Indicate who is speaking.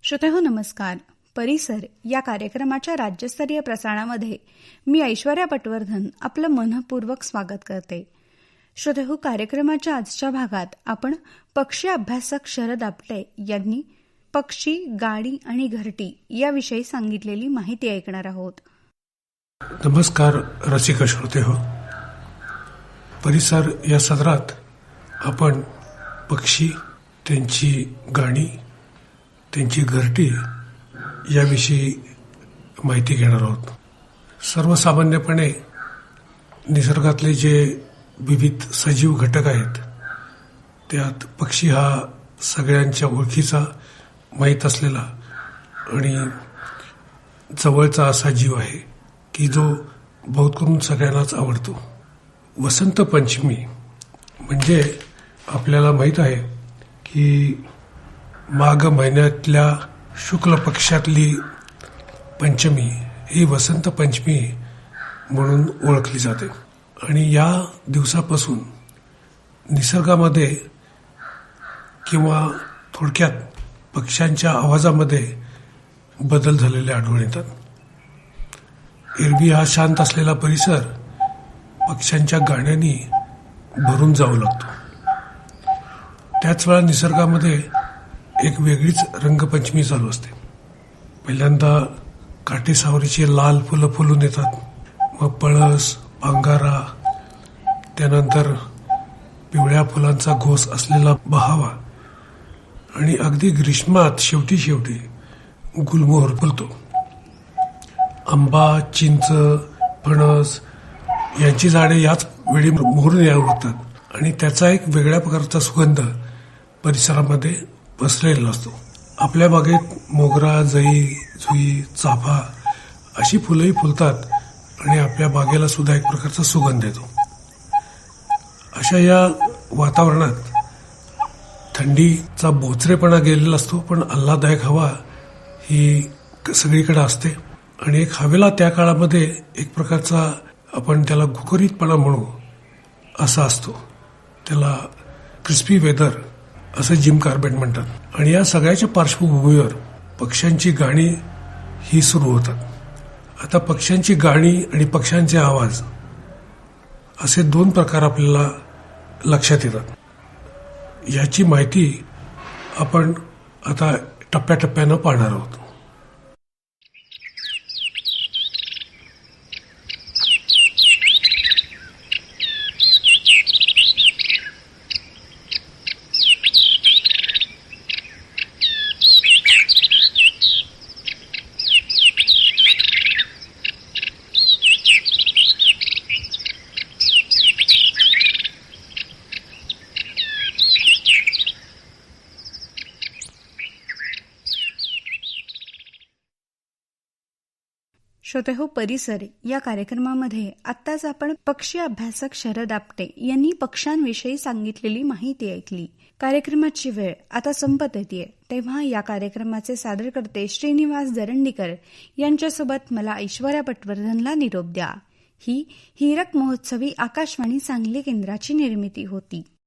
Speaker 1: श्रोतेहो नमस्कार. परिसर या कार्यक्रमाच्या राज्यस्तरीय प्रसारणामध्ये मी ऐश्वर्या पटवर्धन आपलं मनपूर्वक स्वागत करते. श्रोतेहो, कार्यक्रमाच्या आजच्या भागात आपण पक्षी अभ्यासक शरद आपटे यांनी पक्षी, गाडी आणि घरटी याविषयी सांगितलेली माहिती ऐकणार आहोत.
Speaker 2: नमस्कार रसिक श्रोतेहो. परिसर या सदरात आपण पक्षी, त्यांची गाणी, त्यांची घरटी याविषयी माहिती घेणार आहोत. सर्वसामान्यपणे निसर्गातले जे विविध सजीव घटक आहेत त्यात पक्षी हा सगळ्यांच्या ओळखीचा, माहीत असलेला आणि जवळचा असा जीव आहे की जो बहुत करून सगळ्यांनाच आवडतो. वसंत पंचमी म्हणजे आपल्याला माहीत आहे की माघ महिन्यातल्या शुक्ल पक्षातली पंचमी ही वसंत पंचमी म्हणून ओळखली जाते. आणि या दिवसापासून निसर्गामध्ये किंवा थोडक्यात पक्ष्यांच्या आवाजामध्ये बदल झालेले आढळून येतात. एरवी हा शांत असलेला परिसर पक्ष्यांच्या गाण्यांनी भरून जाऊ लागतो. त्याच वेळा निसर्गामध्ये एक वेगळीच रंगपंचमी चालू असते. पहिल्यांदा काटेसावरीची लाल फुलं फुलून येतात, मग पळस, अंगारा, त्यानंतर पिवळ्या फुलांचा घोस असलेला बहावा आणि अगदी ग्रीष्मात शेवटी गुलमोहर फुलतो. आंबा, चिंच, फणस यांची झाडे याच वेळी मोहरून यावं लागतात आणि त्याचा एक वेगळ्या प्रकारचा सुगंध परिसरामध्ये पसरलेला असतो. आपल्या बागेत मोगरा, जई, जुई, चाफा अशी फुलंही फुलतात आणि आपल्या बागेला सुद्धा एक प्रकारचा सुगंध येतो. अशा या वातावरणात थंडीचा बोचरेपणा गेलेला असतो, पण आल्हाददायक हवा ही सगळीकडे असते. आणि एक हवेला त्या काळामध्ये एक प्रकारचा आपण त्याला घुकरीतपणा म्हणू असा असतो. त्याला क्रिस्पी वेदर असं जिम कार्बेट म्हणतात. आणि या सगळ्याच्या पार्श्वभूमीवर पक्ष्यांची गाणी ही सुरू होतात. आता पक्ष्यांची गाणी आणि पक्ष्यांचे आवाज असे दोन प्रकार आपल्याला लक्षात येतात. याची माहिती आपण आता टप्प्याटप्प्यानं पाहणार आहोत.
Speaker 1: श्रोतेहो, परिसर या कार्यक्रमामध्ये आत्ताच आपण पक्षी अभ्यासक शरद आपटे यांनी पक्ष्यांविषयी सांगितलेली माहिती ऐकली. कार्यक्रमाची वेळ आता संपत येते, तेव्हा या कार्यक्रमाचे सादरकर्ते श्रीनिवास दरंडीकर यांच्यासोबत मला ऐश्वर्या पटवर्धनला निरोप द्या. ही हीरक महोत्सवी आकाशवाणी सांगली केंद्राची निर्मिती होती.